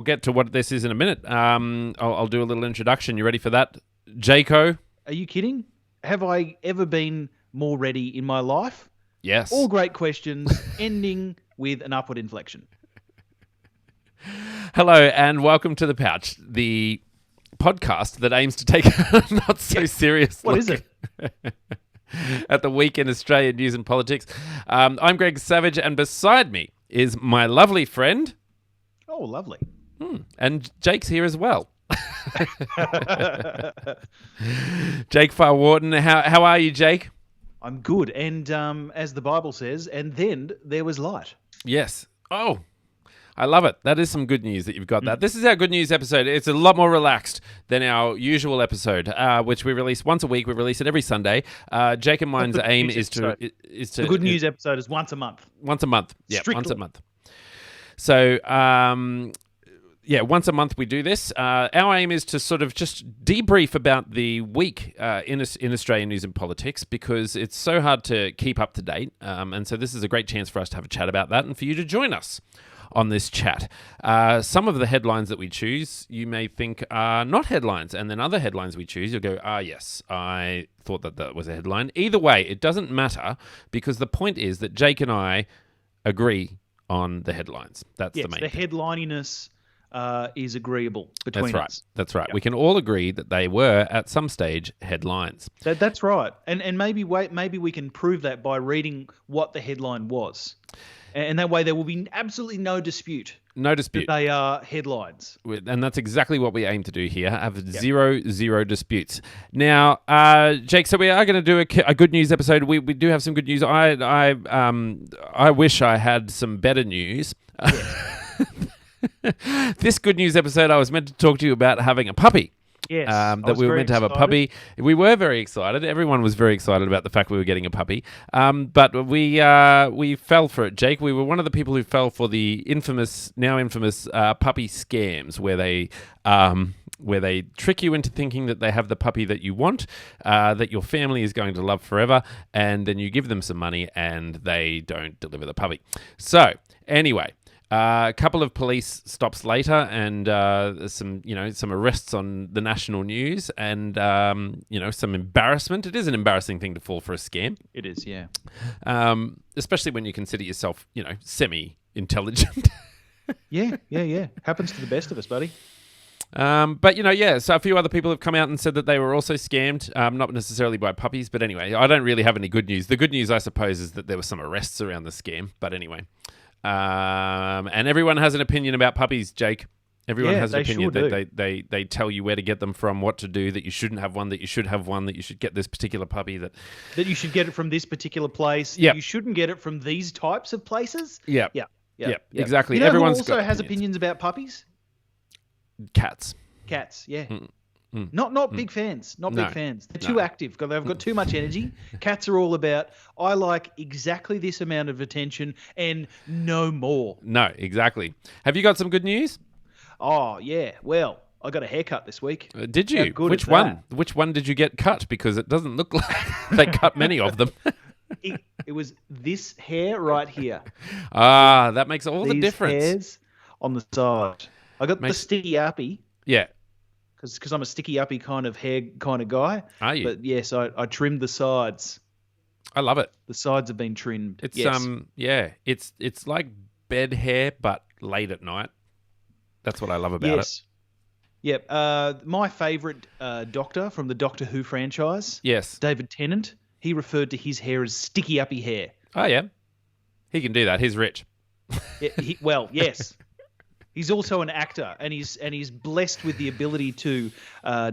We'll get to what this is in a minute. I'll do a little introduction. You ready for that, Jaco? Are you kidding? Have I ever been more ready in my life? Yes. All great questions, ending with an upward inflection. Hello and welcome to The Pouch, the podcast that aims to take a not so serious What look is it? at the week in Australian news and politics. I'm Greg Savage, and beside me is my lovely friend. Oh, lovely. And Jake's here as well. Jake farr-wharton. How are you, Jake? I'm good. And as the Bible says, and then there was light. Yes. Oh, I love it. That is some good news that you've got that. This is our good news episode. It's a lot more relaxed than our usual episode, which we release once a week. We release it every Sunday. Jake and mine's aim is to... The good news episode is once a month. Once a month. Yeah, Strictly. once a month. So, once a month we do this. Our aim is to sort of just debrief about the week in Australian news and politics, because it's so hard to keep up to date. And so this is a great chance for us to have a chat about that and for you to join us on this chat. Some of the headlines that we choose, you may think are not headlines. And then other headlines we choose, you'll go, yes, I thought that was a headline. Either way, it doesn't matter, because the point is that Jake and I agree on the headlines. That's the main the thing. Headlininess is agreeable between us. That's right. Yep. We can all agree that they were, at some stage, headlines. That's right. And maybe we can prove that by reading what the headline was. And that way there will be absolutely no dispute. No dispute. That they are headlines. And that's exactly what we aim to do here. Have zero disputes. Now, Jake, so we are going to do a good news episode. We do have some good news. I wish I had some better news. Yeah. This good news episode, I was meant to talk to you about having a puppy. Yes, that we were meant to have a puppy. We were very excited. Everyone was very excited about the fact we were getting a puppy. But we fell for it, Jake. We were one of the people who fell for the now infamous puppy scams, where they trick you into thinking that they have the puppy that you want, that your family is going to love forever, and then you give them some money and they don't deliver the puppy. So anyway. A couple of police stops later, and some arrests on the national news, and some embarrassment. It is an embarrassing thing to fall for a scam. It is, yeah. Especially when you consider yourself, semi-intelligent. Yeah. Happens to the best of us, buddy. So a few other people have come out and said that they were also scammed, not necessarily by puppies, but anyway, I don't really have any good news. The good news, I suppose, is that there were some arrests around the scam, but anyway. And everyone has an opinion about puppies, Jake. Everyone has an opinion. Sure they tell you where to get them from, what to do, that you shouldn't have one, that you should have one, that you should get this particular puppy, that you should get it from this particular place. Yeah. You shouldn't get it from these types of places. Yeah. Exactly. You know Everyone's who also got has opinions about puppies? Cats. Cats, yeah. Not big fans. Not big fans. They're too active. They've got too much energy. Cats are all about, I like exactly this amount of attention and no more. No, exactly. Have you got some good news? Oh, yeah. Well, I got a haircut this week. Did you? Which one? Which one did you get cut? Because it doesn't look like they cut many of them. It was this hair right here. That makes all the difference. These hairs on the side. I got the sticky uppy. Yeah. Because I'm a sticky uppy kind of hair kind of guy. Are you? But yes, I trimmed the sides. I love it. The sides have been trimmed. It's yes. it's like bed hair but late at night. That's what I love about it. Yep. My favourite doctor from the Doctor Who franchise. Yes. David Tennant. He referred to his hair as sticky uppy hair. Oh yeah. He can do that. He's rich. Yeah, yes. He's also an actor, and he's blessed with the ability to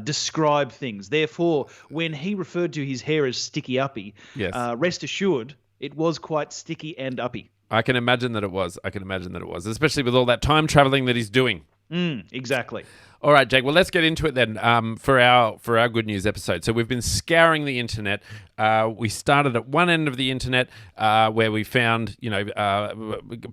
describe things. Therefore, when he referred to his hair as sticky uppy, yes. Rest assured, it was quite sticky and uppy. I can imagine that it was. Especially with all that time traveling that he's doing. Exactly. All right, Jake. Well, let's get into it then for our good news episode. So we've been scouring the internet. We started at one end of the internet where we found,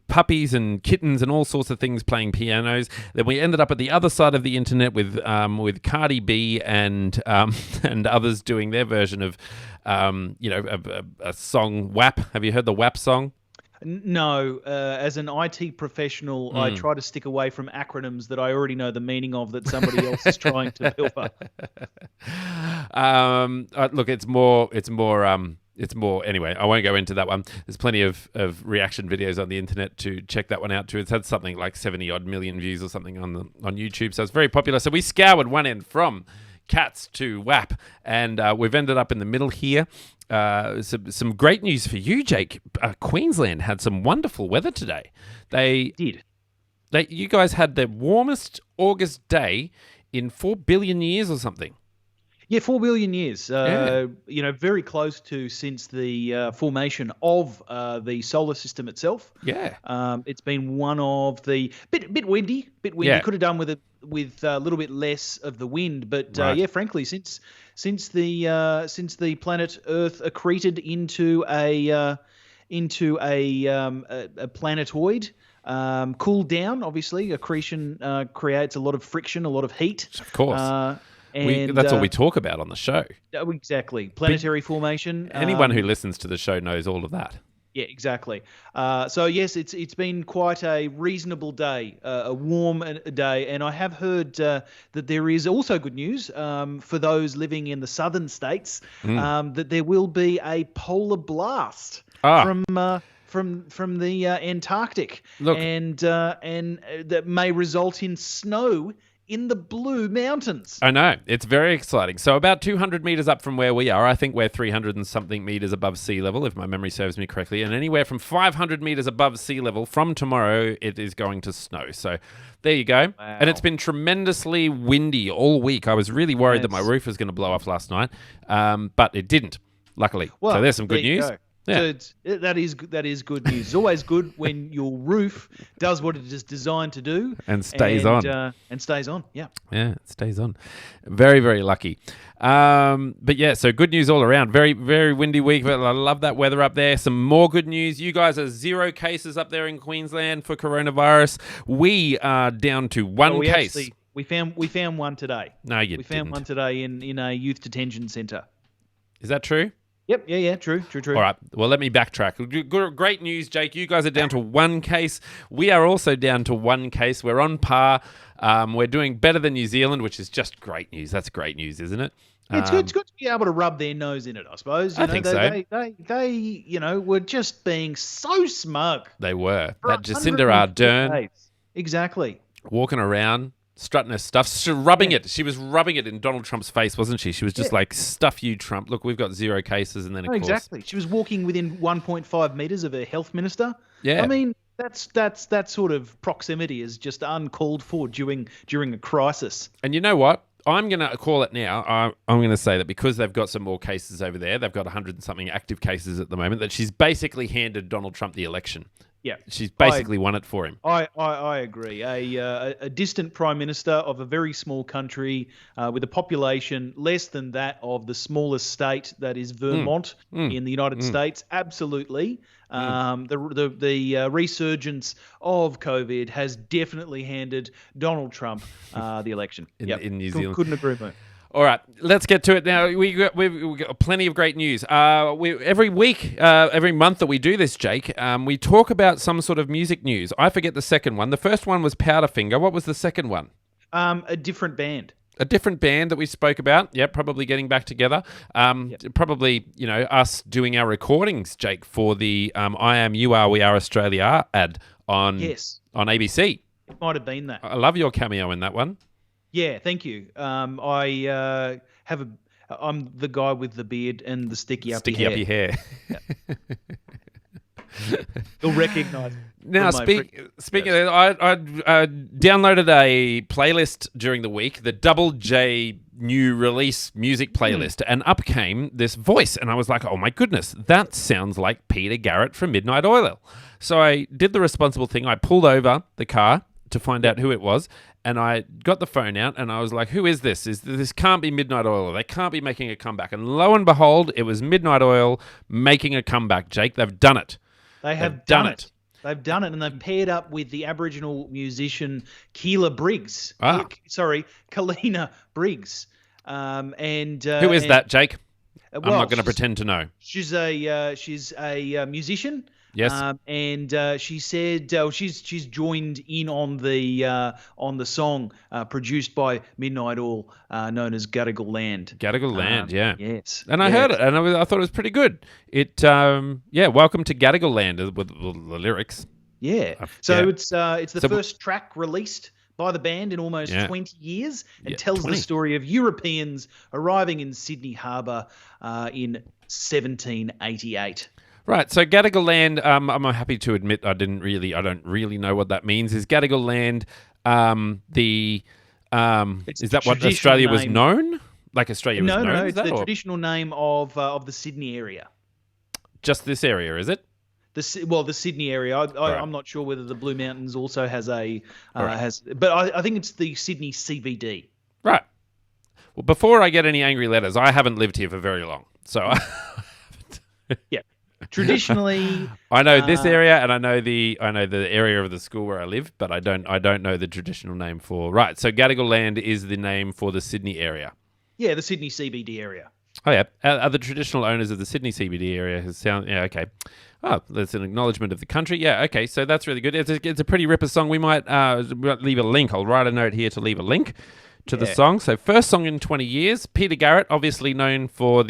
puppies and kittens and all sorts of things playing pianos. Then we ended up at the other side of the internet with Cardi B and others doing their version of a song WAP. Have you heard the WAP song? No, as an IT professional, I try to stick away from acronyms that I already know the meaning of that somebody else is trying to build up. Look, it's more. Anyway, I won't go into that one. There's plenty of reaction videos on the internet to check that one out too. It's had something like 70 odd million views or something on YouTube, so it's very popular. So we scoured one end from cats to WAP, and we've ended up in the middle here. Some great news for you, Jake. Queensland had some wonderful weather today. They did. You guys had the warmest August day in 4 billion years or something. Yeah, 4 billion years. Very close to since the formation of the solar system itself. Yeah. It's been one of the bit windy. Yeah. Could have done with a little bit less of the wind, but right. Frankly, since the planet Earth accreted into a planetoid. Cooled down, obviously. Accretion creates a lot of friction, a lot of heat. Of course. That's what we talk about on the show. Exactly. Planetary formation. Anyone who listens to the show knows all of that. Yeah, exactly. So yes, it's been quite a reasonable day, a warm day, and I have heard that there is also good news for those living in the southern states that there will be a polar blast from the Antarctic, and that may result in snow in the Blue Mountains. I know. It's very exciting. So about 200 meters up from where we are, I think we're 300 and something meters above sea level, if my memory serves me correctly, and anywhere from 500 meters above sea level from tomorrow, it is going to snow. So there you go. Wow. And it's been tremendously windy all week. I was really worried that my roof was going to blow off last night, but it didn't, luckily. So there's some good news. Yeah. So that is good news. It's always good when your roof does what it is designed to do and stays on. And stays on. Yeah. Yeah, it stays on. Very, very lucky. But yeah, so good news all around. Very, very windy week. But I love that weather up there. Some more good news. You guys are 0 cases up there in Queensland for coronavirus. We are down to one case. We found one today. No, you didn't. We found one today in a youth detention centre. Is that true? Yep. Yeah. True. All right. Well, let me backtrack. Great news, Jake. You guys are down to one case. We are also down to one case. We're on par. We're doing better than New Zealand, which is just great news. That's great news, isn't it? It's good to be able to rub their nose in it, I suppose. I think so. They were just being so smug. They were. That Jacinda Ardern. Exactly. Walking around. Strutting her stuff, rubbing it. She was rubbing it in Donald Trump's face, wasn't she? She was just like, stuff you, Trump. Look, we've got 0 cases. And then, of course. Exactly. She was walking within 1.5 meters of her health minister. Yeah. I mean, that sort of proximity is just uncalled for during a crisis. And you know what? I'm going to call it now. I'm going to say that because they've got some more cases over there, they've got 100 and something active cases at the moment, that she's basically handed Donald Trump the election. Yeah, she's basically won it for him. I agree. A distant prime minister of a very small country with a population less than that of the smallest state that is Vermont in the United States. Absolutely. The resurgence of COVID has definitely handed Donald Trump the election. in New Zealand. Couldn't agree more. All right, let's get to it now. We've got plenty of great news. Every week, every month that we do this, Jake, we talk about some sort of music news. I forget the second one. The first one was Powderfinger. What was the second one? A different band. A different band that we spoke about. Yeah, probably getting back together. Probably, us doing our recordings, Jake, for the I Am, You Are, We Are Australia ad on ABC. It might have been that. I love your cameo in that one. Yeah, thank you. I'm the guy with the beard and the sticky uppy hair. Yeah. You'll recognise it. Now, speaking of that, I downloaded a playlist during the week, the Double J new release music playlist, and up came this voice, and I was like, oh my goodness, that sounds like Peter Garrett from Midnight Oil. So I did the responsible thing. I pulled over the car to find out who it was, and I got the phone out, and I was like, who is this? This can't be Midnight Oil. They can't be making a comeback. And lo and behold, it was Midnight Oil making a comeback, Jake. They've done it. They've done it. They've done it, and they've paired up with the Aboriginal musician Kalina Briggs. Kalina Briggs. Who is that, Jake? I'm not going to pretend to know. She's a musician. Yes. And she said she's joined in on the song produced by Midnight Oil, known as Gadigal Land. Gadigal Land, yeah. Yes. And I heard it, and I thought it was pretty good. Welcome to Gadigal Land with the lyrics. Yeah. So it's the first track released by the band in almost 20 years, and tells 20. the story of Europeans arriving in Sydney Harbour in 1788. Right, so Gadigal Land, I'm happy to admit I don't really know what that means. Is Gadigal Land is that what Australia was known? Like Australia was known? No, it's the traditional name of the Sydney area. Just this area, is it? The Sydney area. I'm not sure whether the Blue Mountains also has but I think it's the Sydney CBD. Right. Well, before I get any angry letters, I haven't lived here for very long, so yeah. Traditionally, I know this area, and I know the area of the school where I live, but I don't know the traditional name for. Right. So Gadigal Land is the name for the Sydney area. Yeah, the Sydney CBD area. Oh yeah, are the traditional owners of the Sydney CBD area? Okay. Oh, that's an acknowledgement of the country. Yeah, okay, so that's really good. It's a pretty ripper song. We might leave a link. I'll write a note here to leave a link to the song. So first song in 20 years. Peter Garrett, obviously known for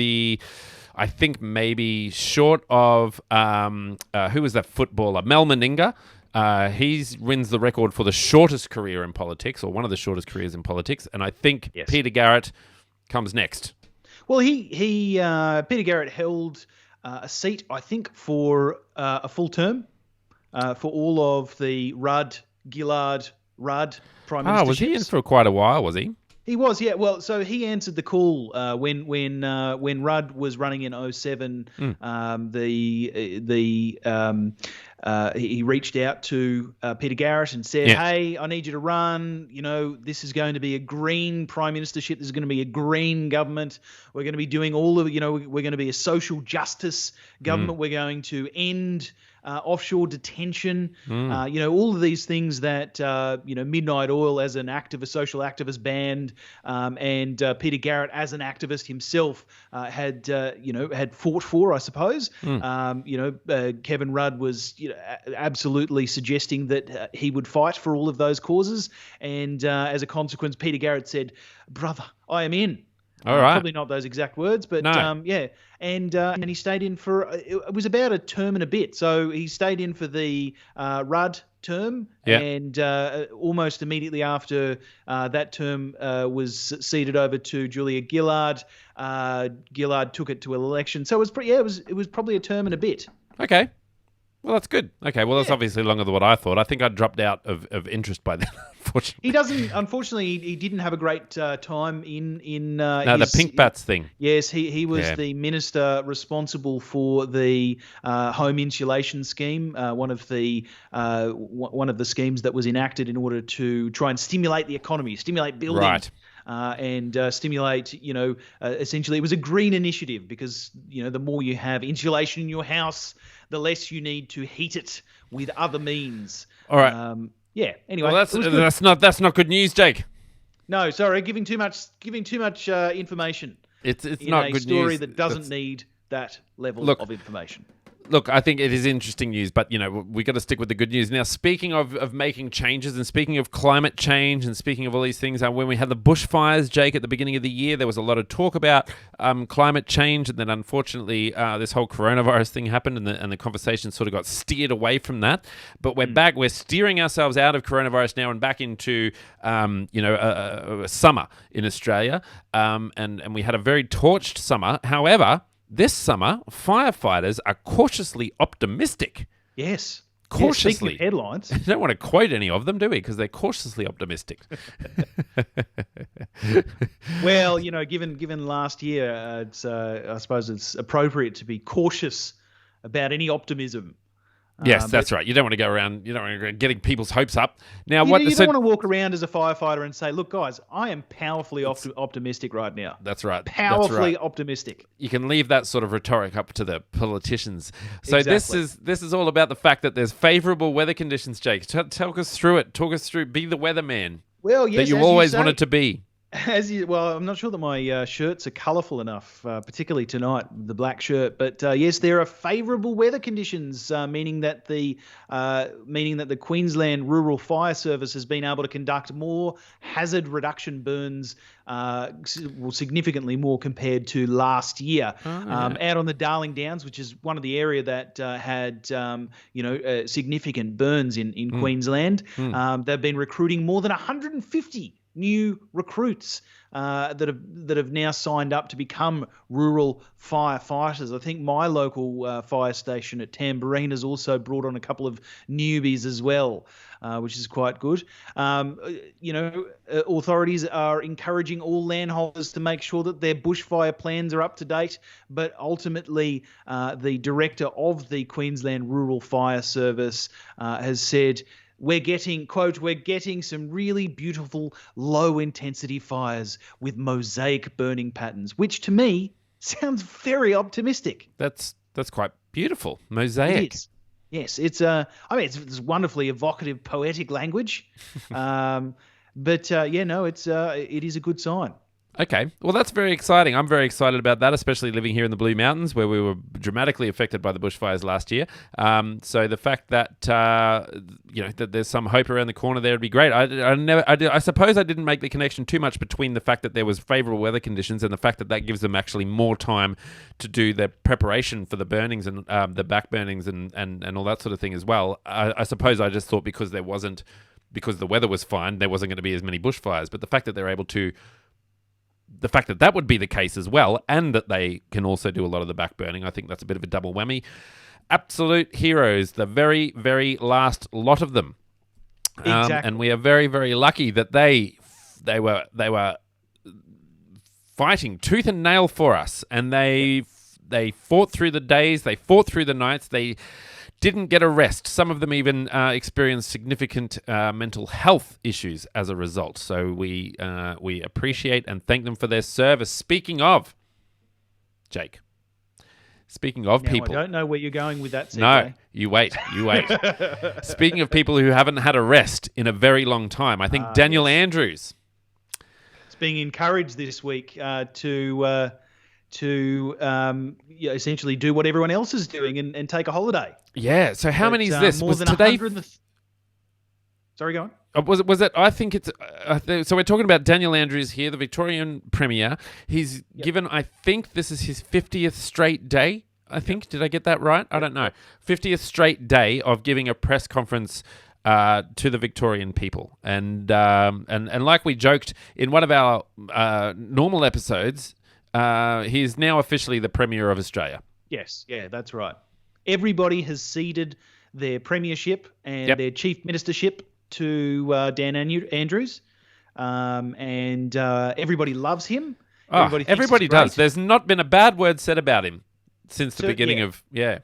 I think maybe short of, who was that footballer? Mel Meninga. He wins the record for the shortest career in politics, or one of the shortest careers in politics, and I think Peter Garrett comes next. Well, Peter Garrett held a seat, I think, for a full term for all of the Rudd, Gillard, Rudd prime ministerships. Was he in for quite a while, was he? He was, yeah. Well, so he answered the call when Rudd was running in 2007. He reached out to Peter Garrett and said, "Hey, I need you to run. This is going to be a green prime ministership. This is going to be a green government. We're going to be doing all of, we're going to be a social justice government. We're going to end offshore detention. All of these things that Midnight Oil as an social activist band, and Peter Garrett as an activist himself had fought for, I suppose. Kevin Rudd was absolutely suggesting that he would fight for all of those causes, and as a consequence, Peter Garrett said, "Brother, I am in." All right. Probably not those exact words, but no. And he stayed in for it was about a term and a bit. So he stayed in for the Rudd term, and almost immediately after that term was ceded over to Julia Gillard. Gillard took it to an election, so it was probably a term and a bit. Okay. Well, that's good. Okay, well, that's obviously longer than what I thought. I think I dropped out of interest by then, unfortunately. Unfortunately, he didn't have a great time in the Pink Bats thing. Yes, he was the minister responsible for the home insulation scheme, one of the schemes that was enacted in order to try and stimulate the economy, stimulate building. Right. And stimulate, essentially it was a green initiative because, the more you have insulation in your house, the less you need to heat it with other means. All right. Anyway, well, that's not good news, Jake. No, sorry, giving too much information. It's not good news. In a story that doesn't need that level of information. Look, I think it is interesting news, but, we got to stick with the good news. Now, speaking of making changes and speaking of climate change and speaking of all these things, when we had the bushfires, Jake, at the beginning of the year, there was a lot of talk about climate change, and then unfortunately this whole coronavirus thing happened, and the conversation sort of got steered away from that. But we're back. We're steering ourselves out of coronavirus now and back into, a summer in Australia, and we had a very torched summer. However, this summer, firefighters are cautiously optimistic. Yes. Cautiously. Speaking of headlines. We don't want to quote any of them, do we? Because they're cautiously optimistic. Well, given last year, I suppose it's appropriate to be cautious about any optimism. Yes, that's right. You don't want to go around, getting people's hopes up. Now, you don't want to walk around as a firefighter and say, "Look, guys, I am powerfully optimistic right now." That's right. Powerfully optimistic. You can leave that sort of rhetoric up to the politicians. So exactly. This is all about the fact that there's favourable weather conditions, Jake. Talk us through it. Talk us through. Be the weatherman. Well, yes, that you always wanted to be. I'm not sure that my shirts are colourful enough, particularly tonight, the black shirt. But yes, there are favourable weather conditions, meaning that the Queensland Rural Fire Service has been able to conduct more hazard reduction burns, significantly more compared to last year. Out on the Darling Downs, which is one of the area that had significant burns in Queensland, they've been recruiting more than 150 new recruits that have now signed up to become rural firefighters. I think my local fire station at Tamborine has also brought on a couple of newbies as well, which is quite good. Authorities are encouraging all landholders to make sure that their bushfire plans are up to date, but ultimately the director of the Queensland Rural Fire Service has said, we're getting some really beautiful low-intensity fires with mosaic burning patterns, which to me sounds very optimistic. That's quite beautiful. Mosaic. It is. Yes, it's wonderfully evocative, poetic language. It is a good sign. Okay. Well, that's very exciting. I'm very excited about that, especially living here in the Blue Mountains where we were dramatically affected by the bushfires last year. So the fact that, that there's some hope around the corner there would be great. I suppose I didn't make the connection too much between the fact that there was favourable weather conditions and the fact that that gives them actually more time to do their preparation for the burnings and the back burnings and all that sort of thing as well. I suppose I just thought because the weather was fine, there wasn't going to be as many bushfires. But the fact that they're able to the fact that that would be the case as well, and that they can also do a lot of the back burning, I think that's a bit of a double whammy. Absolute heroes, the very, very last lot of them. Exactly. And we are very, very lucky that they were fighting tooth and nail for us, and they fought through the days, they fought through the nights, they didn't get a rest. Some of them even experienced significant mental health issues as a result. So we appreciate and thank them for their service. Speaking of, Jake, people. I don't know where you're going with that, CJ. No, you wait. Speaking of people who haven't had a rest in a very long time, I think Daniel Andrews. It's being encouraged this week to essentially do what everyone else is doing and take a holiday. Yeah. So how many is this? More was than today? Sorry, go on. Was it? I think it's. So we're talking about Daniel Andrews here, the Victorian Premier. He's given. I think this is his 50th straight day. I think. Did I get that right? I don't know. 50th straight day of giving a press conference to the Victorian people, and like we joked in one of our normal episodes. He is now officially the Premier of Australia. Yes, yeah, that's right. Everybody has ceded their premiership and their chief ministership to Dan Andrews, and everybody loves him. Everybody does. There's not been a bad word said about him since the beginning of Yeah,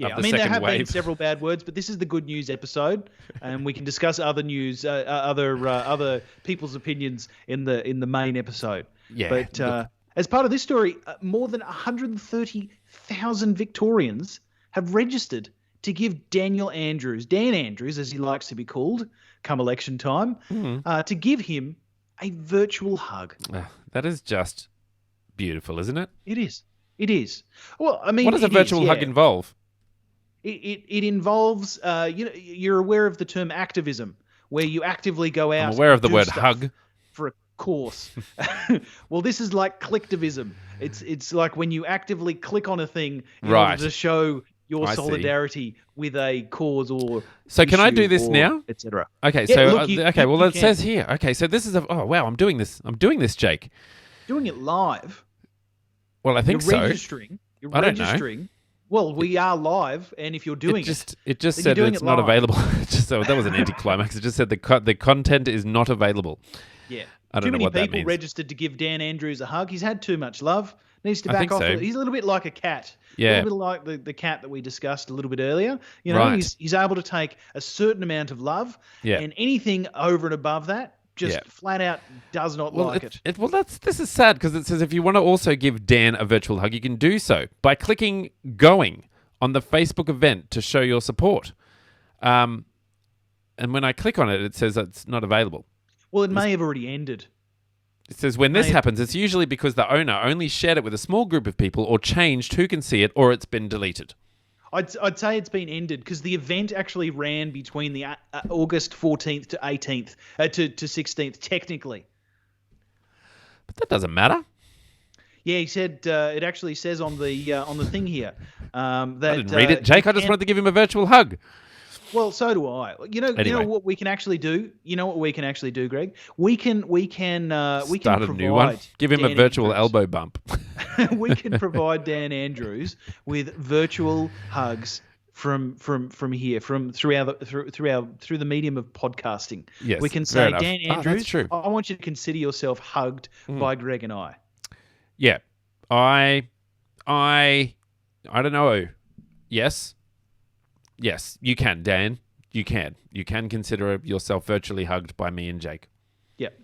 I mean, there have been several bad words, but this is the good news episode, and we can discuss other news, other people's opinions in the main episode. Yeah, but as part of this story, more than 130,000 Victorians have registered to give Dan Andrews, as he likes to be called, come election time, to give him a virtual hug. That is just beautiful, isn't it? It is. Well, I mean, what does a virtual hug involve? It involves, you're aware of the term activism, where you actively go out. I'm aware of the word hug. For a course. Well, this is like clicktivism. It's like when you actively click on a thing in order to show your solidarity with a cause or so can I do this now, etc. Okay, it says here. Okay, so this is I'm doing this, Jake. Doing it live. Well, I think you're registering. You're registering. Well, we are live, and if you're doing it just said it's not available. That was an anticlimax. It just said the content is not available. Yeah. I don't know what that means. Too many people registered to give Dan Andrews a hug. He's had too much love. Needs to back off. So. He's a little bit like a cat. Yeah. A little bit like the cat that we discussed a little bit earlier. Right. He's able to take a certain amount of love, and anything over and above that, just flat out does not like it. This is sad because it says if you want to also give Dan a virtual hug, you can do so by clicking going on the Facebook event to show your support. And when I click on it, it says it's not available. Well, it may have already ended. It says, when this Mate. happens, it's usually because the owner only shared it with a small group of people or changed who can see it or it's been deleted. I'd say it's been ended because the event actually ran between the August 14th to 18th to 16th technically. But that doesn't matter. Yeah, he said it actually says on the thing here that I didn't read it, Jake. I just wanted to give him a virtual hug. Well, so do I. You know what we can actually do. You know what we can actually do, Greg. We can Start a provide new one. Give him Dan a virtual Andrews. elbow bump. We can provide Dan Andrews with virtual hugs from here, through the medium of podcasting. Yes, we can fair say, enough. Dan Oh, Andrews, that's true. I want you to consider yourself hugged by Greg and I. Yeah. I don't know. Yes, you can, Dan. You can consider yourself virtually hugged by me and Jake. Yep.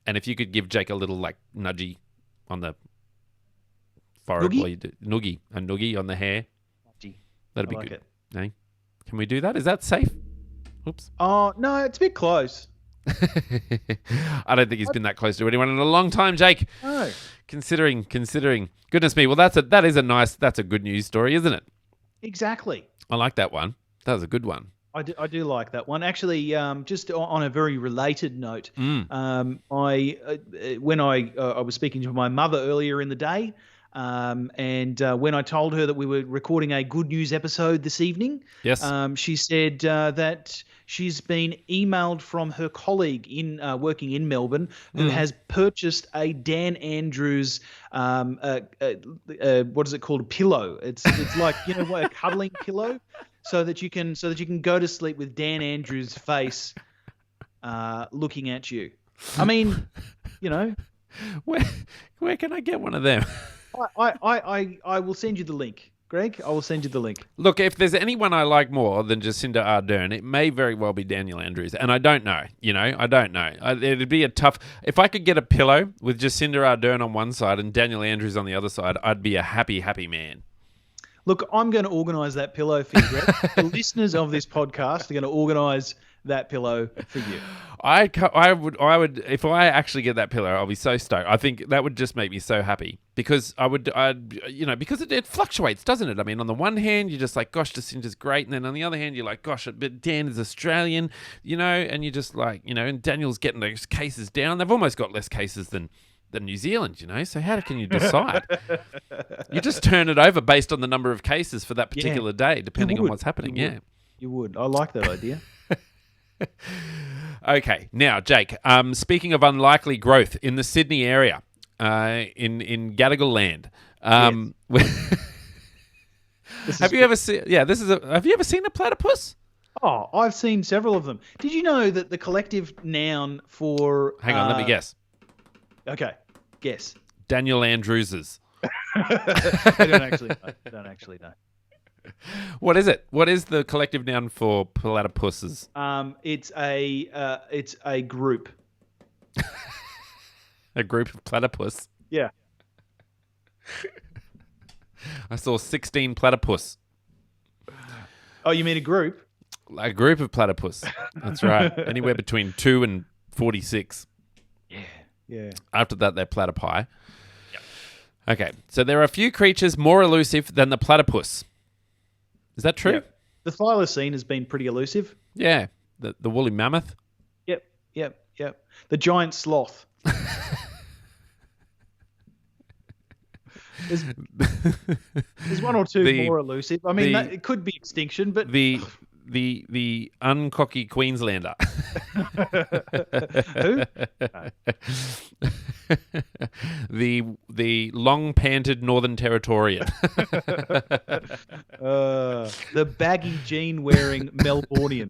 And if you could give Jake a little nudgy on the forehead, Noogie? while you do, a noogie on the hair, that'd be I like good. it. Hey? Can we do that? Is that safe? Oops. Oh no, it's a bit close. I don't think he's been that close to anyone in a long time, Jake. No. Considering. Goodness me. Well, that's a good news story, isn't it? Exactly. I like that one. That was a good one. I do like that one. Actually, just on a very related note, when I was speaking to my mother earlier in the day, and when I told her that we were recording a good news episode this evening, Yes. she said that she's been emailed from her colleague working in Melbourne who has purchased a Dan Andrews what is it called, a pillow. It's like a cuddling pillow, so that you can go to sleep with Dan Andrews' face looking at you. I mean, Where can I get one of them? I will send you the link, Greg. I will send you the link. Look, if there's anyone I like more than Jacinda Ardern, it may very well be Daniel Andrews. And I don't know, I don't know. It'd be a tough... If I could get a pillow with Jacinda Ardern on one side and Daniel Andrews on the other side, I'd be a happy, happy man. Look, I'm going to organise that pillow for you, Greg. The listeners of this podcast are going to organise that pillow for you. I would if I actually get that pillow, I'll be so stoked. I think that would just make me so happy because because it fluctuates, doesn't it? I mean, on the one hand, you're just like, gosh, Jacinda's great, and then on the other hand, you're like, gosh, but Dan is Australian, and you're just like, and Daniel's getting those cases down. They've almost got less cases than New Zealand, so how can you decide? You just turn it over based on the number of cases for that particular day, depending on what's happening. You would. I like that idea. Okay, now, Jake, speaking of unlikely growth in the Sydney area, in Gadigal land, have you ever seen a platypus? Oh, I've seen several of them. Did you know that the collective noun for... Hang on, let me guess. Okay, guess. Daniel Andrews's. I don't actually know. What is it? What is the collective noun for platypuses? It's a group. A group of platypus. Yeah. I saw 16 platypus. Oh, you mean a group? A group of platypus. That's right. Anywhere between 2 and 46. Yeah. After that, they're platypi. Yep. Okay, so there are a few creatures more elusive than the platypus. Is that true? Yep. The thylacine has been pretty elusive. Yeah. The woolly mammoth. Yep. The giant sloth. There's one or two more elusive. I mean, it could be extinction, but the uncocky Queenslander. Who? The long panted Northern Territorian. The baggy jean wearing Melbourneian.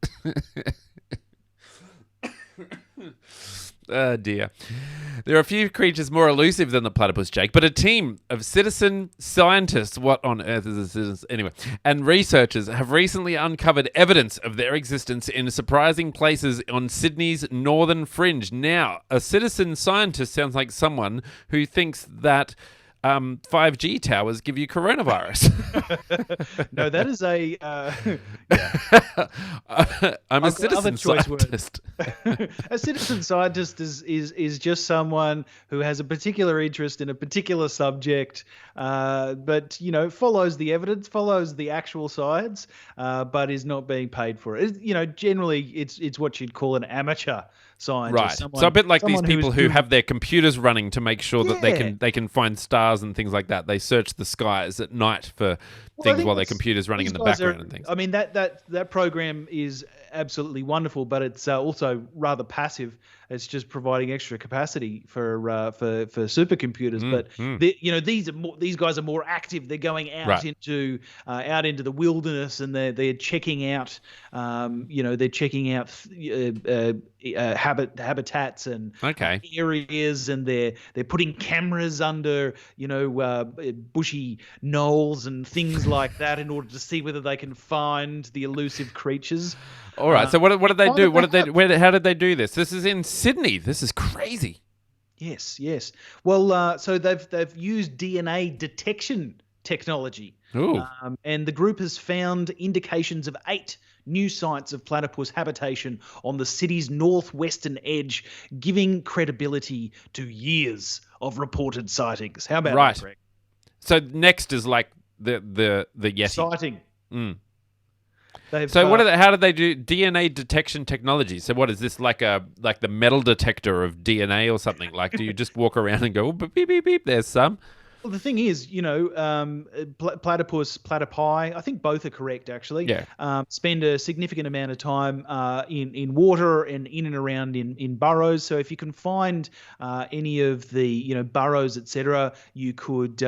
Oh dear. There are a few creatures more elusive than the platypus, Jake, but a team of citizen scientists, what on earth is a citizen? Anyway, and researchers have recently uncovered evidence of their existence in surprising places on Sydney's northern fringe. Now, a citizen scientist sounds like someone who thinks that 5G towers give you coronavirus. No, that is a I'm a I've got citizen other choice words. scientist. A citizen scientist is just someone who has a particular interest in a particular subject, but follows the evidence, follows the actual science, but is not being paid for it. Generally it's what you'd call an amateur scientist. Right. So a bit like these people who doing- have their computers running to make sure that Yeah. they can find stars and things like that. They search the skies at night for I things think while their that's- computer's running in these the guys background are- and things. I mean, that program is absolutely wonderful, but it's also rather passive. It's just providing extra capacity for supercomputers. But these guys are more active. They're going out Right. into the wilderness, and they're checking out habitats and Okay. areas, and they're putting cameras under bushy knolls and things like that in order to see whether they can find the elusive creatures. All right. So what did they find do? it back up. How did they do this? This is in Sydney. This is crazy. Yes. Well, so they've used DNA detection technology. Ooh. And the group has found indications of 8 new sites of platypus habitation on the city's northwestern edge, giving credibility to years of reported sightings. How about Right. that, Greg? So next is like the Yeti. Sighting. Mm. They've, So how did they do DNA detection technology? So what is this, like the metal detector of DNA or something? Like, do you just walk around and go, oh, beep, beep, beep, there's some? Well, the thing is, platypus, platypi, I think both are correct, actually. Yeah. Spend a significant amount of time in water and in and around in burrows. So if you can find any of the burrows, etc., you could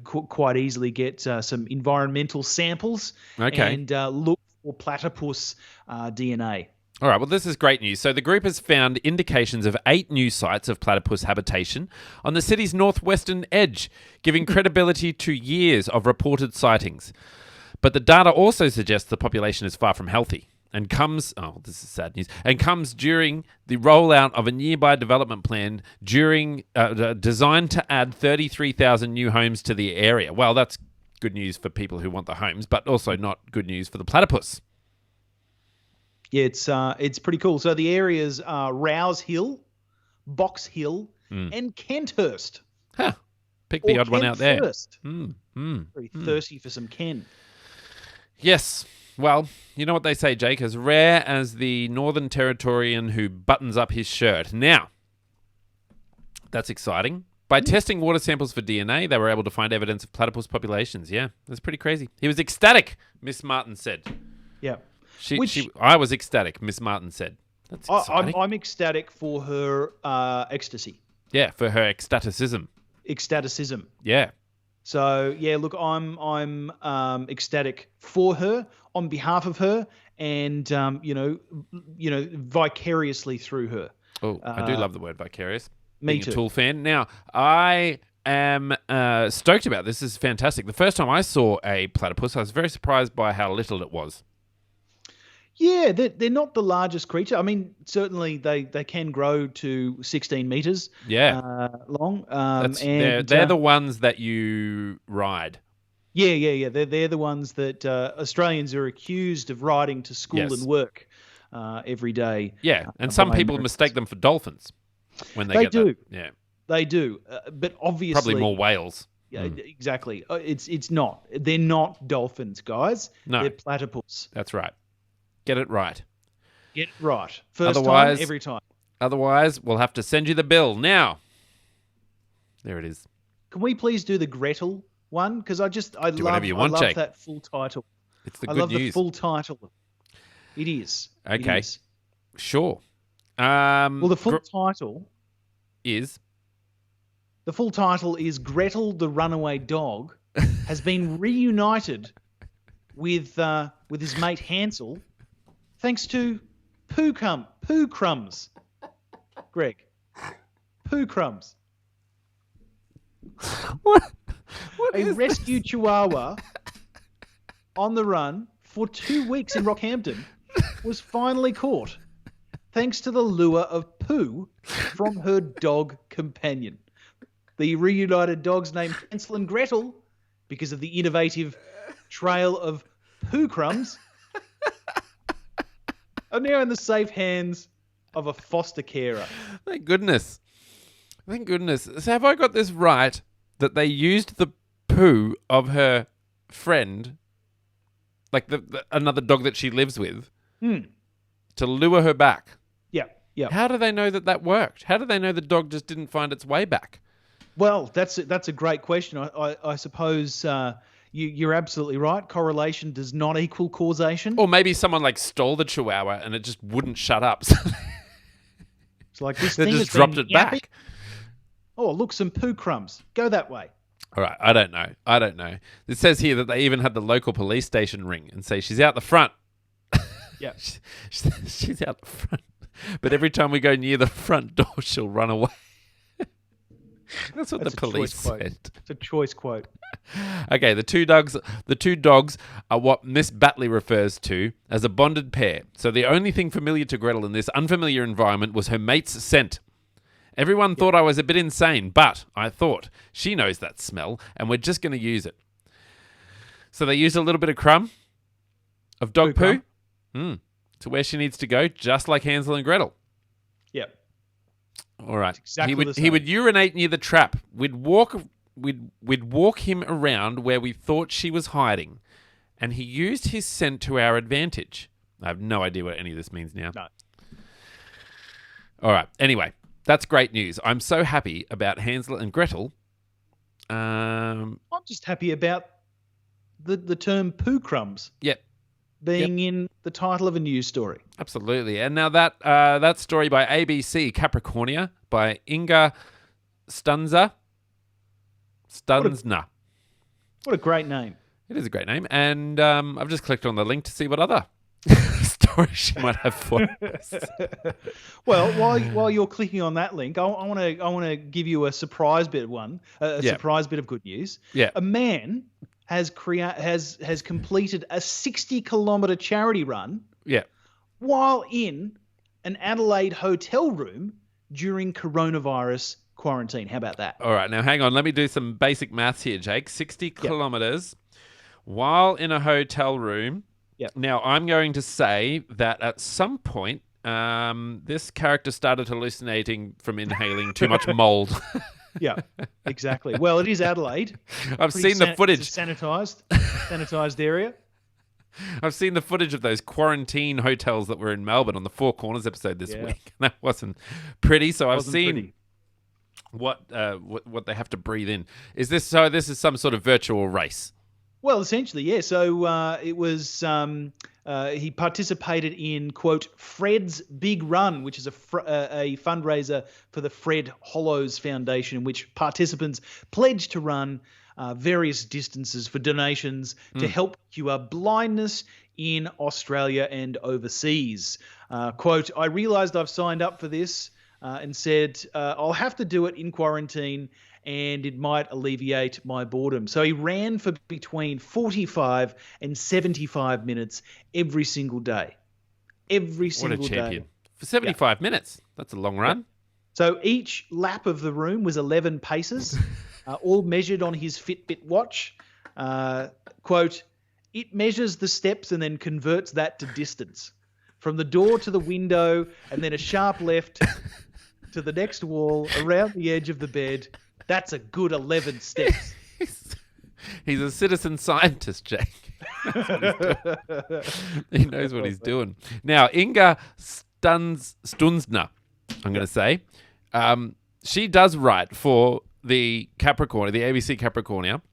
quite easily get some environmental samples. Okay. And look for platypus DNA. All right, well, this is great news. So the group has found indications of 8 new sites of platypus habitation on the city's northwestern edge, giving credibility to years of reported sightings. But the data also suggests the population is far from healthy and comes during the rollout of a nearby development plan designed to add 33,000 new homes to the area. Well, that's good news for people who want the homes, but also not good news for the platypus. Yeah, it's pretty cool. So the areas are Rouse Hill, Box Hill, and Kenthurst. Huh. Pick the odd one out there. Kenthurst. Very thirsty for some Ken. Yes. Well, you know what they say, Jake, as rare as the Northern Territorian who buttons up his shirt. Now, that's exciting. By testing water samples for DNA, they were able to find evidence of platypus populations. Yeah, that's pretty crazy. He was ecstatic, Miss Martin said. Yeah. I was ecstatic, Miss Martin said. That's exciting. I'm ecstatic for her ecstasy. Yeah, for her ecstaticism. Ecstaticism. Yeah. So yeah, look, I'm ecstatic for her, on behalf of her, and vicariously through her. Oh, I do love the word vicarious. Me Being too. a Tool fan. Now, I am stoked about this. This is fantastic. The first time I saw a platypus, I was very surprised by how little it was. Yeah, they're not the largest creature. I mean, certainly they can grow to 16 meters. Long. They're the ones that you ride. Yeah. They're the ones that Australians are accused of riding to school Yes. and work every day. Yeah, and some by people Americans. mistake them for dolphins when They get do. that. Yeah, They do, but obviously probably more whales. Yeah, exactly. It's not. They're not dolphins, guys. No. They're platypus. That's right. Get it right. Get it right. First Otherwise- time, every time. Otherwise, we'll have to send you the bill. Now, there it is. Can we please do the Gretel one? Because I Do whatever you want, love Jake. that full title. It's the I good love the news. full title. It is. It Okay. is. Sure. Well, the full title. is The full title is Gretel the Runaway Dog has been reunited with his mate Hansel, thanks to poo crumbs. Greg, poo crumbs. what? A rescue chihuahua on the run for 2 weeks in Rockhampton was finally caught, thanks to the lure of poo from her dog companion. the reunited dogs named Hansel and Gretel, because of the innovative trail of poo crumbs, are now in the safe hands of a foster carer. Thank goodness. Thank goodness. So have I got this right, that they used the poo of her friend, like another dog that she lives with, to lure her back? Yeah, yeah. How do they know that worked? How do they know the dog just didn't find its way back? Well, that's a great question. I suppose you're absolutely right. Correlation does not equal causation. Or maybe someone like stole the chihuahua and it just wouldn't shut up. It's like this they thing just has dropped been it back. Oh, look, some poo crumbs. Go that way. All right, I don't know. It says here that they even had the local police station ring and say, she's out the front. Yeah. She's out the front. But every time we go near the front door, she'll run away. That's what the police said. It's a choice quote. Okay, the two dogs are what Miss Batley refers to as a bonded pair. So the only thing familiar to Gretel in this unfamiliar environment was her mate's scent. Everyone thought I was a bit insane, but I thought she knows that smell, and we're just going to use it. So they used a little bit of crumb of dog poo to where she needs to go, just like Hansel and Gretel. Yep. All right. Exactly He would urinate near the trap. We'd walk him around where we thought she was hiding, and he used his scent to our advantage. I have no idea what any of this means now. No. All right. Anyway, that's great news. I'm so happy about Hansel and Gretel. I'm just happy about the term poo crumbs. Yep. Being in the title of a news story. Absolutely. And now that story by ABC Capricornia by Inga Stunsna. What a great name. It is a great name. And I've just clicked on the link to see what other stories she might have for us. Well, while you're clicking on that link, I want to give you a surprise bit of surprise bit of good news. Yeah. A man has completed a 60-kilometre charity run. Yeah. While in an Adelaide hotel room during coronavirus quarantine. How about that? All right. Now, hang on. Let me do some basic maths here, Jake. 60 kilometres while in a hotel room. Yep. Now, I'm going to say that at some point, this character started hallucinating from inhaling too much mold. Yeah, exactly. Well, it is Adelaide. I've seen the footage. It's a sanitized area. I've seen the footage of those quarantine hotels that were in Melbourne on the Four Corners episode this week. That wasn't pretty. So I've seen what they have to breathe in. Is this so? This is some sort of virtual race. Well, essentially, yeah. So it was he participated in, quote, Fred's Big Run, which is a fundraiser for the Fred Hollows Foundation, in which participants pledge to run various distances for donations to help cure blindness in Australia and overseas. Quote, I realised I've signed up for this and said I'll have to do it in quarantine and it might alleviate my boredom. So he ran for between 45 and 75 minutes every single day. Every single day. What a champion. For 75 minutes. That's a long run. So each lap of the room was 11 paces, all measured on his Fitbit watch. Quote, it measures the steps and then converts that to distance. From the door to the window and then a sharp left to the next wall, around the edge of the bed. That's a good 11 steps. He's a citizen scientist, Jake. He knows what he's doing. Now, Inga Stunsna, I'm going to say, she does write for the Capricorn, the ABC Capricornia.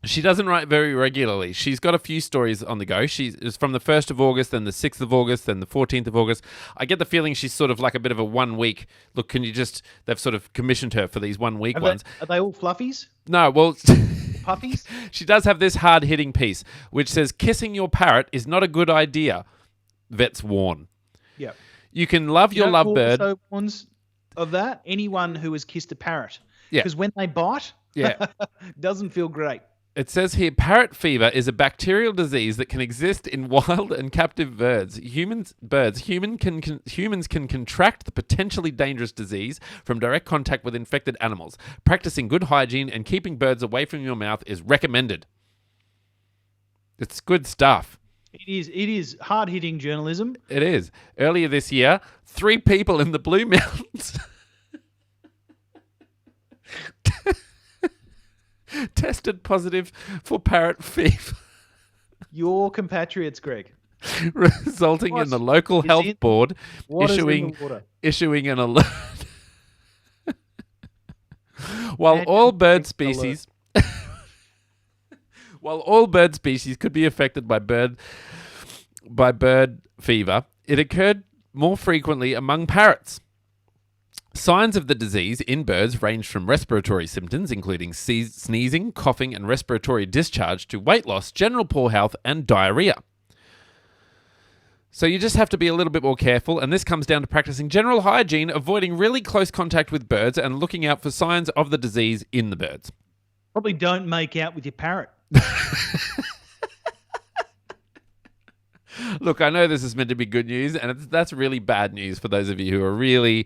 She doesn't write very regularly. She's got a few stories on the go. It's from the 1st of August, then the 6th of August, then the 14th of August. I get the feeling she's sort of like a bit of a 1 week. Look, they've sort of commissioned her for these 1 week ones. Are they all fluffies? No, well... Puppies? She does have this hard-hitting piece, which says, kissing your parrot is not a good idea, vets warn. Yeah. You can love your lovebird. Also warns of that? Anyone who has kissed a parrot. Yeah. Because when they bite, doesn't feel great. It says here, parrot fever is a bacterial disease that can exist in wild and captive birds. Humans can contract the potentially dangerous disease from direct contact with infected animals. Practicing good hygiene and keeping birds away from your mouth is recommended. It's good stuff. It is hard-hitting journalism. It is. Earlier this year, 3 people in the Blue Mountains tested positive for parrot fever. Your compatriots, Greg. Resulting in the local health board issuing an alert. While all bird species could be affected by bird fever, it occurred more frequently among parrots. Signs of the disease in birds range from respiratory symptoms, including sneezing, coughing, and respiratory discharge, to weight loss, general poor health, and diarrhea. So you just have to be a little bit more careful, and this comes down to practicing general hygiene, avoiding really close contact with birds, and looking out for signs of the disease in the birds. Probably don't make out with your parrot. Look, I know this is meant to be good news, and that's really bad news for those of you who are really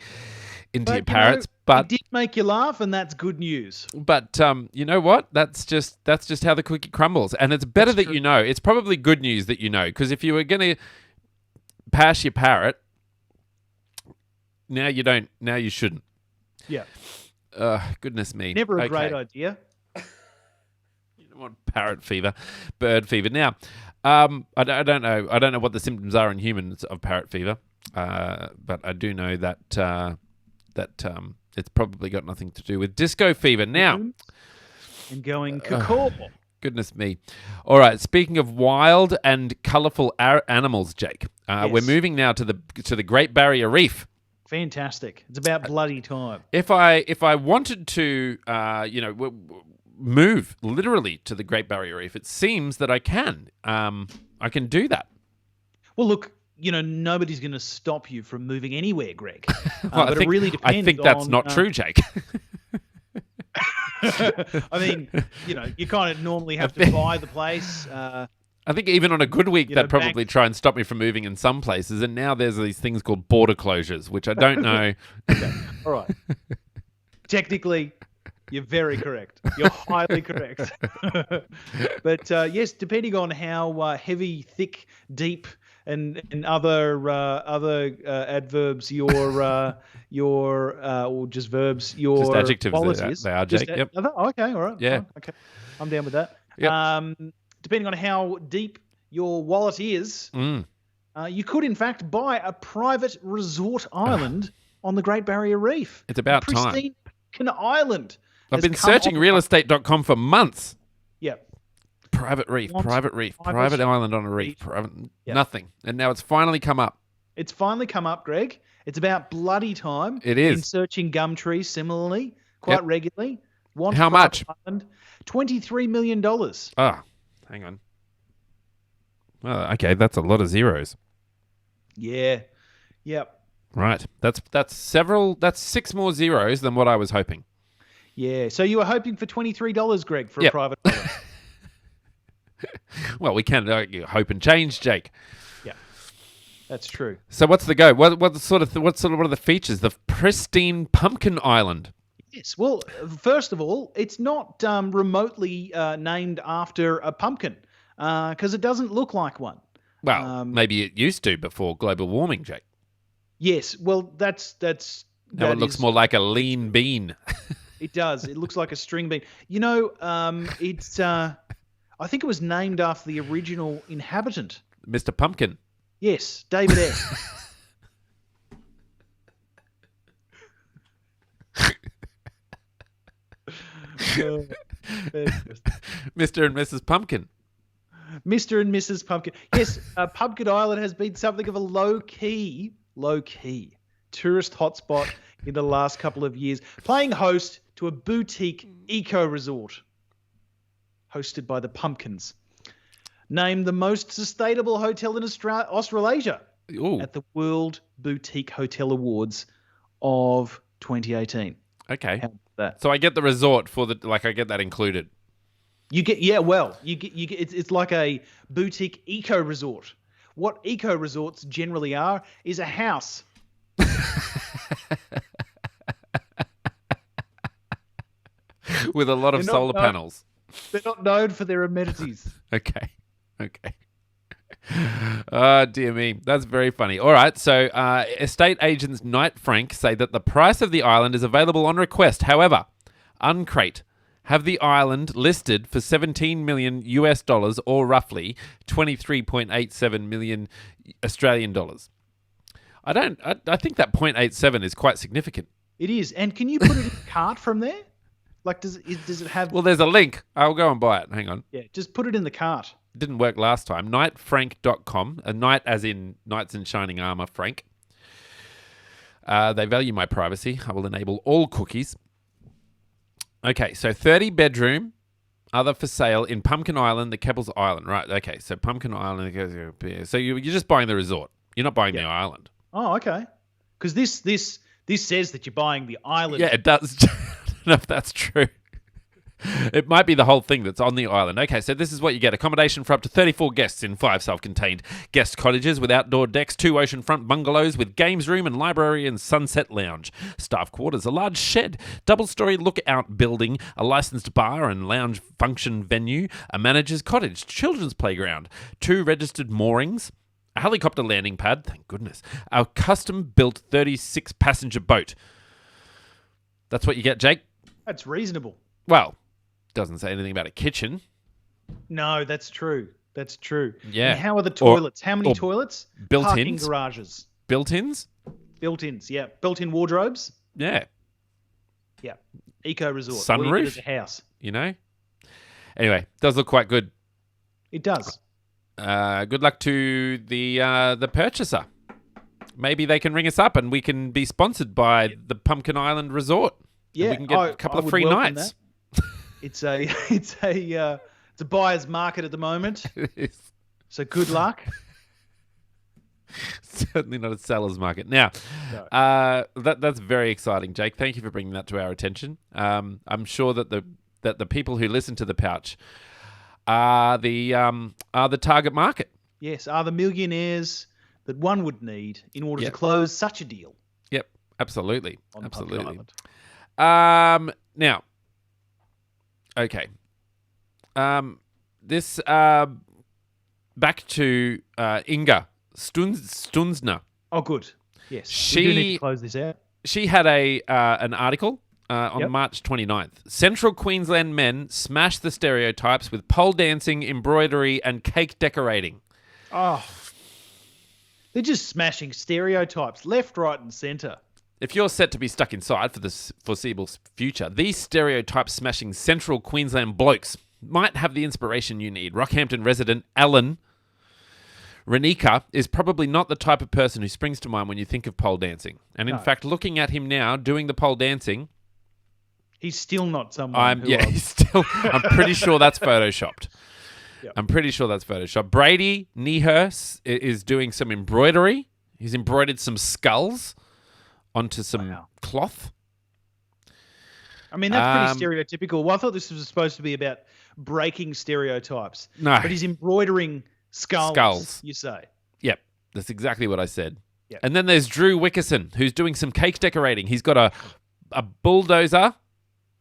into your parrots. But it did make you laugh, and that's good news. But you know what? That's just how the cookie crumbles, and it's better that you know. It's probably good news that you know, because if you were going to pass your parrot, now you don't. Now you shouldn't. Yeah. Goodness me. Never a great idea. You don't want parrot fever, bird fever. Now, I don't know. I don't know what the symptoms are in humans of parrot fever, but I do know that it's probably got nothing to do with disco fever. Now, and going cacaw. Goodness me. All right. Speaking of wild and colourful animals, Jake, yes. We're moving now to the Great Barrier Reef. Fantastic. It's about bloody time. If I wanted to, move literally to the Great Barrier Reef, it seems that I can. I can do that. Well, look, nobody's going to stop you from moving anywhere, Greg. Well, but it really depends. I think that's not true, Jake. I mean, you kind of normally have to buy the place. I think even on a good week, they'd probably try and stop me from moving in some places. And now there's these things called border closures, which I don't know. Okay. All right. Technically, you're very correct. You're highly correct. But yes, depending on how heavy, thick, deep, and other adverbs or just verbs your just adjectives qualities. They are, Jake. Yep. Okay, all right. Yeah. Okay, I'm down with that. Yep. Depending on how deep your wallet is, you could in fact buy a private resort island on the Great Barrier Reef. It's about time. Pristine island. I've been searching realestate.com for months. Yep. Private island on a reef, nothing. And now it's finally come up. It's finally come up, Greg. It's about bloody time. It is. In searching gum trees similarly, quite regularly. How much? Island, $23 million. Ah, hang on. Well, okay, that's a lot of zeros. Yeah. Yep. Right. That's 6 more zeros than what I was hoping. Yeah. So you were hoping for $23, Greg, for a private island. Well, we can hope and change, Jake. Yeah, that's true. So what's the go? What are the features? The pristine pumpkin island. Yes. Well, first of all, it's not remotely named after a pumpkin because it doesn't look like one. Well, maybe it used to before global warming, Jake. Yes. Well, that's. Now it looks more like a lean bean. It does. It looks like a string bean. It's. I think it was named after the original inhabitant. Mr. Pumpkin. Yes, David S. Mr. and Mrs. Pumpkin. Mr. and Mrs. Pumpkin. Yes, Pumpkin Island has been something of a low-key tourist hotspot in the last couple of years, playing host to a boutique eco-resort hosted by the Pumpkins, named the most sustainable hotel in Australasia at the World Boutique Hotel Awards of 2018. Okay. How about that? So I get the resort I get that included. You get it's like a boutique eco resort. What eco resorts generally are is a house. With a lot of solar panels. They're not known for their amenities. Okay. Oh, dear me. That's very funny. All right. So, estate agents Knight Frank say that the price of the island is available on request. However, Uncrate have the island listed for $17 million US, or roughly 23.87 million Australian dollars. I think that 0.87 is quite significant. It is. And can you put it in a cart from there? Like, does it have... Well, there's a link. I'll go and buy it. Hang on. Yeah, just put it in the cart. It didn't work last time. Knightfrank.com. A knight as in knights in shining armor, Frank. They value my privacy. I will enable all cookies. Okay, so 30-bedroom, other for sale in Pumpkin Island, the Keppels Island. Right, okay, so Pumpkin Island. So you're just buying the resort. You're not buying the island. Oh, okay. Because this says that you're buying the island. Yeah, it does. I don't know if that's true. It might be the whole thing that's on the island. Okay, so this is what you get. Accommodation for up to 34 guests in 5 self-contained guest cottages with outdoor decks, 2 oceanfront bungalows with games room and library and sunset lounge. Staff quarters, a large shed, double-storey lookout building, a licensed bar and lounge function venue, a manager's cottage, children's playground, 2 registered moorings, a helicopter landing pad, thank goodness, a custom-built 36-passenger boat. That's what you get, Jake? That's reasonable. Well, doesn't say anything about a kitchen. No, that's true. That's true. Yeah. And how are the toilets? How many toilets? Built-ins. Parking garages. Built-ins? Built-ins, yeah. Built-in wardrobes. Yeah. Yeah. Eco resort. Sunroof. As a house. You know? Anyway, does look quite good. It does. Good luck to the purchaser. Maybe they can ring us up and we can be sponsored by the Pumpkin Island Resort. Yeah. We can get a couple of free nights. That. It's a buyer's market at the moment. It is. So good luck. Certainly not a seller's market. Now, No. that's very exciting, Jake. Thank you for bringing that to our attention. I'm sure that the people who listen to the Pouch are the target market. Yes, are the millionaires that one would need in order to close such a deal. Yep, absolutely, On absolutely. Now, Okay. This back to Inga Stunzner. Oh, good. Yes, She we do need to close this out. She had an article on March 29th. Central Queensland men smash the stereotypes with pole dancing, embroidery, and cake decorating. Oh, they're just smashing stereotypes left, right, and centre. If you're set to be stuck inside for the foreseeable future, these stereotype-smashing Central Queensland blokes might have the inspiration you need. Rockhampton resident Alan Renika is probably not the type of person who springs to mind when you think of pole dancing. And in fact, looking at him now doing the pole dancing... He's still not someone I'm pretty sure that's photoshopped. Yep. I'm pretty sure that's photoshopped. Brady Nehurst is doing some embroidery. He's embroidered some skulls onto some cloth. I mean, that's pretty stereotypical. Well, I thought this was supposed to be about breaking stereotypes. No. But he's embroidering skulls, you say. Yep, that's exactly what I said. Yep. And then there's Drew Wickerson, who's doing some cake decorating. He's got a bulldozer.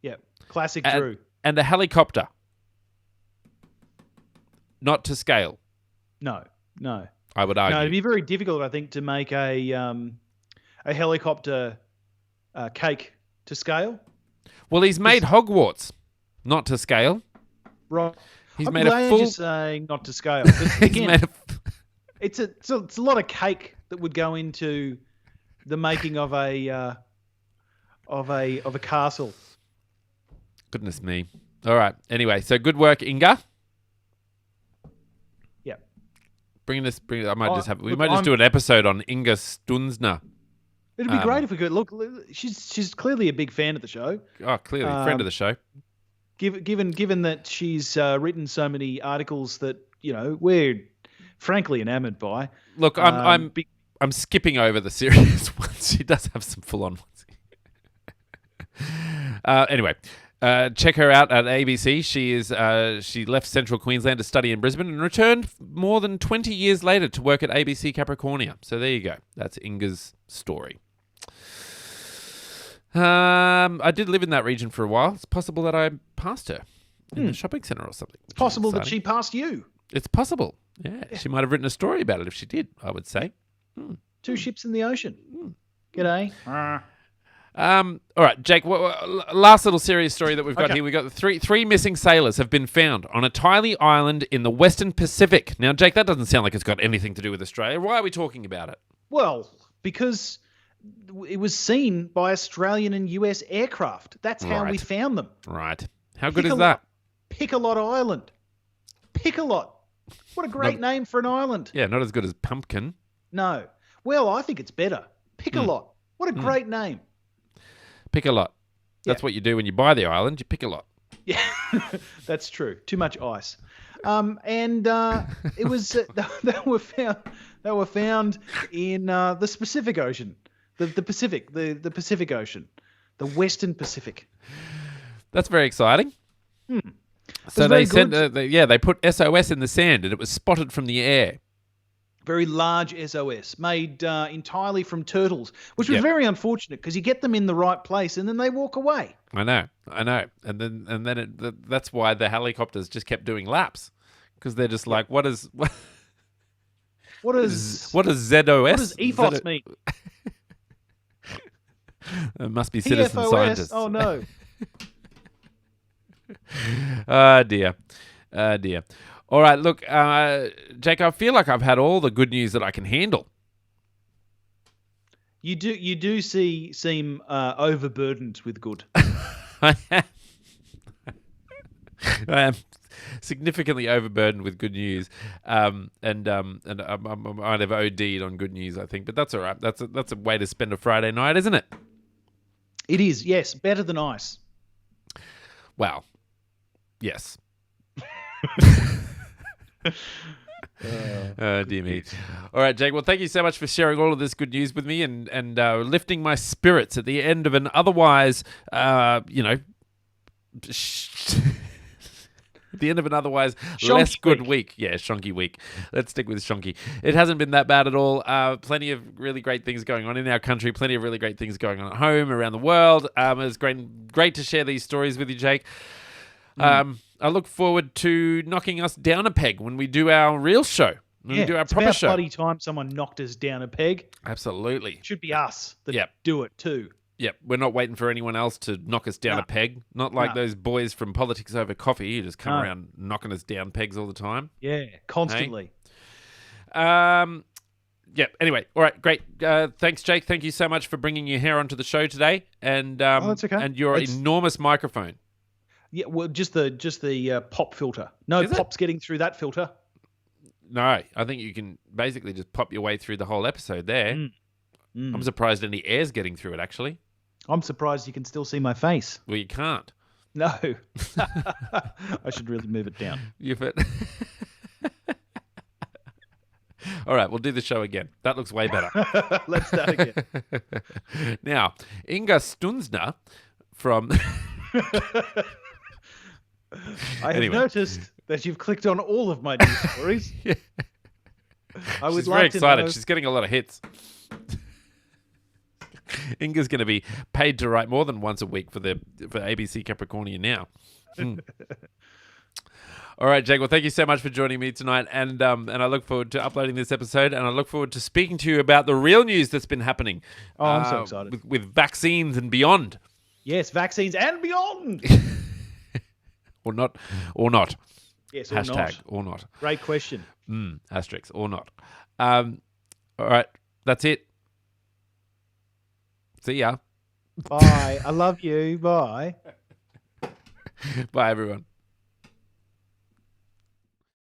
Yep, classic Drew. And a helicopter. Not to scale. No. I would argue. No, it'd be very difficult, I think, to make a helicopter cake to scale. Well, he's made Hogwarts, not to scale. Right. He's I'm made glad a full. you're saying not to scale. 'Cause again, it's a lot of cake that would go into the making of a castle. Goodness me. All right. Anyway, so good work, Inga. Yeah. We might just do an episode on Inga Stunzner. It'd be great if we could. Look, she's clearly a big fan of the show. Oh, clearly, friend of the show. Given that she's written so many articles that we're frankly enamored by. Look, I'm skipping over the serious ones. She does have some full on ones. Anyway, Check her out at ABC. She left Central Queensland to study in Brisbane and returned more than 20 years later to work at ABC Capricornia. So there you go. That's Inga's story. I did live in that region for a while. It's possible that I passed her in the shopping centre or something. It's possible that she passed you. It's possible. Yeah, she might have written a story about it if she did, I would say. Two ships in the ocean. G'day. All right, Jake, last little serious story that we've got here. We've got three missing sailors have been found on a tiny island in the Western Pacific. Now, Jake, that doesn't sound like it's got anything to do with Australia. Why are we talking about it? Well, because it was seen by Australian and US aircraft. That's how we found them. Right. How good is that? Pick-a-lot Island. Pick-a-lot. What a great name for an island. Yeah, not as good as Pumpkin. No. Well, I think it's better. Pick-a-lot. What a great name. Pick a lot. That's what you do when you buy the island. You pick a lot. Yeah, that's true. Too much ice. It was they were found in the Pacific Ocean, the Pacific Ocean, the Western Pacific. That's very exciting. So they sent, they put SOS in the sand, and it was spotted from the air. Very large SOS made entirely from turtles, which was very unfortunate because you get them in the right place and then they walk away. I know, and then that's why the helicopters just kept doing laps because they're just like, what does ZOS? What does EFOS mean? It must be citizen scientists. Oh no! Oh dear. All right, look, Jake, I feel like I've had all the good news that I can handle. You do seem overburdened with good. I am significantly overburdened with good news, and I might have OD'd on good news, I think, but that's all right. That's a way to spend a Friday night, isn't it? It is, yes, better than ice. Wow. Yes. Dear me. All right, Jake. Well, thank you so much for sharing all of this good news with me and lifting my spirits at the end of an otherwise, at the end of an otherwise less good week. Yeah, shonky week. Let's stick with shonky. It hasn't been that bad at all. Plenty of really great things going on in our country. Plenty of really great things going on at home, around the world. It's great to share these stories with you, Jake. I look forward to knocking us down a peg when we do our real show. When we do our proper show. It's about bloody time someone knocked us down a peg. Absolutely. It should be us that do it too. Yep, we're not waiting for anyone else to knock us down a peg. Not like those boys from Politics Over Coffee who just come around knocking us down pegs all the time. Yeah, constantly. Anyway, all right, great. Thanks, Jake. Thank you so much for bringing your hair onto the show today. And that's okay. And your enormous microphone. Yeah, well, just the pop filter. No pop's getting through that filter. No, I think you can basically just pop your way through the whole episode there. I'm surprised any air's getting through it, actually. I'm surprised you can still see my face. Well, you can't. No. I should really move it down. All right, we'll do the show again. That looks way better. Let's start again. Now, Inga Stunzner from... I have noticed that you've clicked on all of my news stories. She's very excited. She's getting a lot of hits. Inga's going to be paid to write more than once a week for ABC Capricornia now. All right, Jake. Well, thank you so much for joining me tonight, and I look forward to uploading this episode, and I look forward to speaking to you about the real news that's been happening. Oh, I'm so excited with vaccines and beyond. Yes, vaccines and beyond. Or not. Yes, or Hashtag not. Or not. Great question. Asterisk or not. All right, that's it. See ya. Bye. I love you. Bye. Bye, everyone.